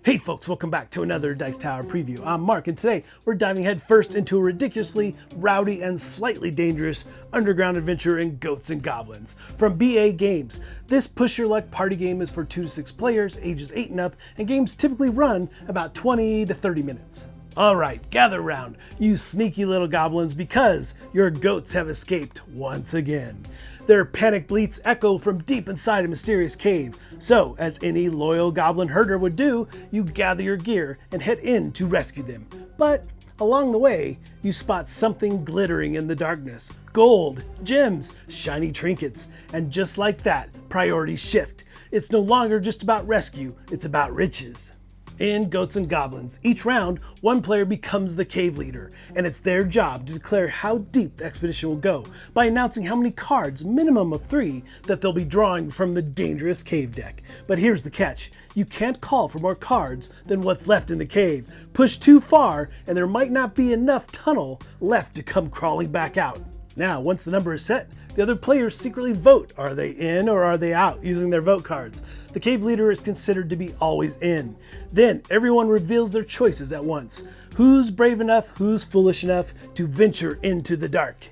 Hey folks, welcome back to another Dice Tower preview. I'm Mark, and today we're diving head first into a ridiculously rowdy and slightly dangerous underground adventure in Goats and Goblins from BA Games. This push your luck party game is for 2 to 6 players, ages 8 and up, and games typically run about 20 to 30 minutes. Alright, gather round, you sneaky little goblins, because your goats have escaped once again. Their panic bleats echo from deep inside a mysterious cave. So, as any loyal goblin herder would do, you gather your gear and head in to rescue them. But along the way, you spot something glittering in the darkness. Gold, gems, shiny trinkets, and just like that, priorities shift. It's no longer just about rescue, it's about riches. In Goats and Goblins, each round, one player becomes the cave leader, and it's their job to declare how deep the expedition will go by announcing how many cards, minimum of 3, that they'll be drawing from the dangerous cave deck. But here's the catch. You can't call for more cards than what's left in the cave. Push too far, and there might not be enough tunnel left to come crawling back out. Now, once the number is set, the other players secretly vote. Are they in or are they out using their vote cards? The cave leader is considered to be always in. Then everyone reveals their choices at once. Who's brave enough, who's foolish enough to venture into the dark?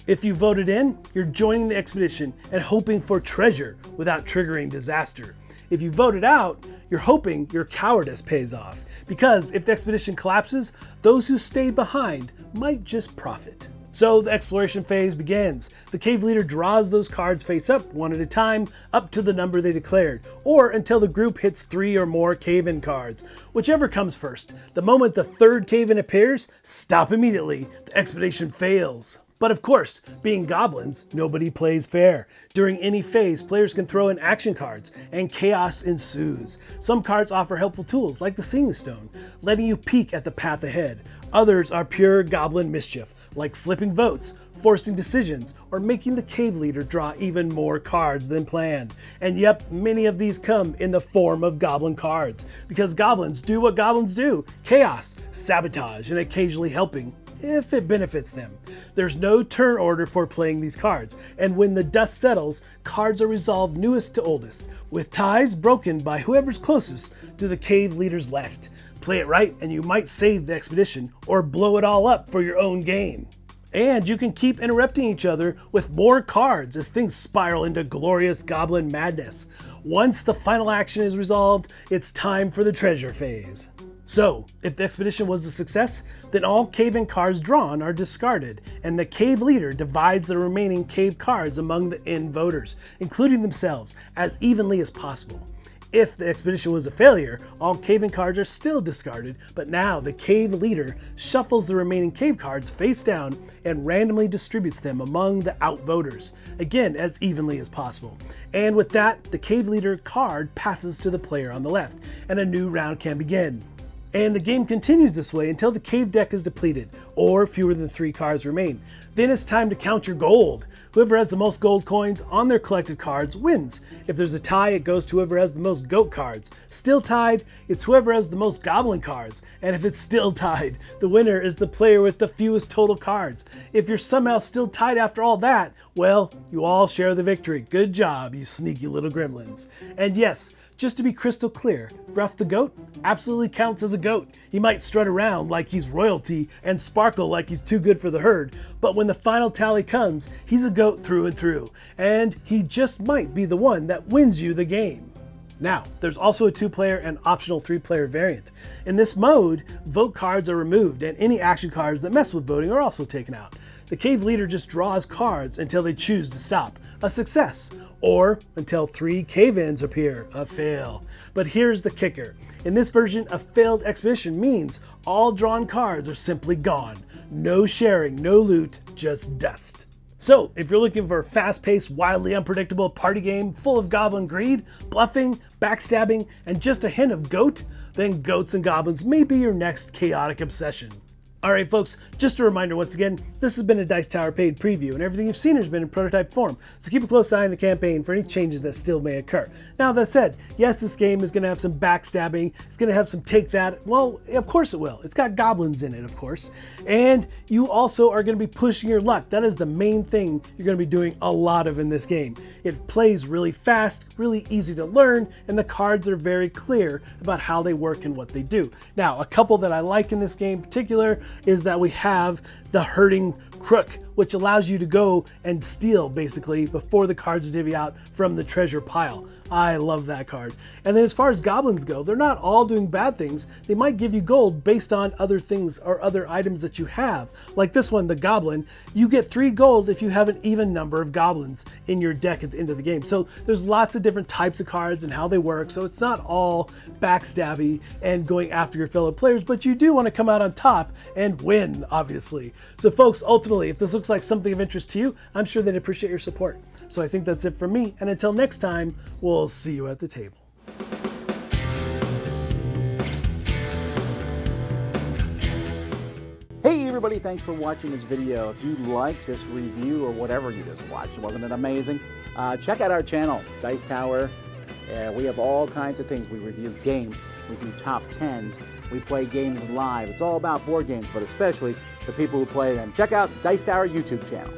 If you voted in, you're joining the expedition and hoping for treasure without triggering disaster. If you voted out, you're hoping your cowardice pays off. Because if the expedition collapses, those who stayed behind might just profit. So the exploration phase begins. The cave leader draws those cards face up, one at a time, up to the number they declared, or until the group hits 3 or more cave-in cards, whichever comes first. The moment the third cave-in appears, stop immediately. The expedition fails. But of course, being goblins, nobody plays fair. During any phase, players can throw in action cards, and chaos ensues. Some cards offer helpful tools, like the Seeing Stone, letting you peek at the path ahead. Others are pure goblin mischief, like flipping votes, forcing decisions, or making the cave leader draw even more cards than planned. And yep, many of these come in the form of goblin cards, because goblins do what goblins do: chaos, sabotage, and occasionally helping, if it benefits them. There's no turn order for playing these cards, and when the dust settles, cards are resolved newest to oldest, with ties broken by whoever's closest to the cave leader's left. Play it right and you might save the expedition, or blow it all up for your own gain. And you can keep interrupting each other with more cards as things spiral into glorious goblin madness. Once the final action is resolved, it's time for the treasure phase. So, if the expedition was a success, then all cave-in cards drawn are discarded, and the cave leader divides the remaining cave cards among the in voters, including themselves, as evenly as possible. If the expedition was a failure, all cave-in cards are still discarded, but now the cave leader shuffles the remaining cave cards face down and randomly distributes them among the outvoters, again as evenly as possible. And with that, the cave leader card passes to the player on the left, and a new round can begin. And the game continues this way until the cave deck is depleted, or fewer than 3 cards remain. Then it's time to count your gold. Whoever has the most gold coins on their collected cards wins. If there's a tie, it goes to whoever has the most goat cards. Still tied, it's whoever has the most goblin cards. And if it's still tied, the winner is the player with the fewest total cards. If you're somehow still tied after all that, well, you all share the victory. Good job, you sneaky little gremlins. And yes, just to be crystal clear, Gruff the goat absolutely counts as a goat. He might strut around like he's royalty and sparkle like he's too good for the herd, but when the final tally comes, he's a goat through and through, and he just might be the one that wins you the game. Now, there's also a 2-player and optional 3-player variant. In this mode, vote cards are removed, and any action cards that mess with voting are also taken out. The cave leader just draws cards until they choose to stop, a success, or until 3 cave-ins appear, a fail. But here's the kicker. In this version, a failed expedition means all drawn cards are simply gone. No sharing, no loot, just dust. So, if you're looking for a fast-paced, wildly unpredictable party game full of goblin greed, bluffing, backstabbing, and just a hint of goat, then Goats and Goblins may be your next chaotic obsession. Alright folks, just a reminder once again, this has been a Dice Tower paid preview, and everything you've seen has been in prototype form, so keep a close eye on the campaign for any changes that still may occur. Now that said, yes, this game is going to have some backstabbing, it's going to have some take that, well, of course it will. It's got goblins in it, of course, and you also are going to be pushing your luck. That is the main thing you're going to be doing a lot of in this game. It plays really fast, really easy to learn, and the cards are very clear about how they work and what they do. Now, a couple that I like in this game in particular is that we have the hurting crook, which allows you to go and steal basically before the cards divvy out from the treasure pile. I love that card. And then as far as goblins go, they're not all doing bad things. They might give you gold based on other things or other items that you have. Like this one, the goblin, you get 3 gold if you have an even number of goblins in your deck at the end of the game. So there's lots of different types of cards and how they work. So it's not all backstabby and going after your fellow players, but you do want to come out on top and win, obviously. So folks, ultimately, if this looks like something of interest to you, I'm sure they'd appreciate your support. So I think that's it from me, and until next time, we'll see you at the table. Hey everybody, thanks for watching this video. If you like this review or whatever you just watched, wasn't it amazing? Check out our channel, Dice Tower. We have all kinds of things. We review games, we do top 10s, we play games live. It's all about board games, but especially the people who play them. Check out Dice Tower YouTube channel.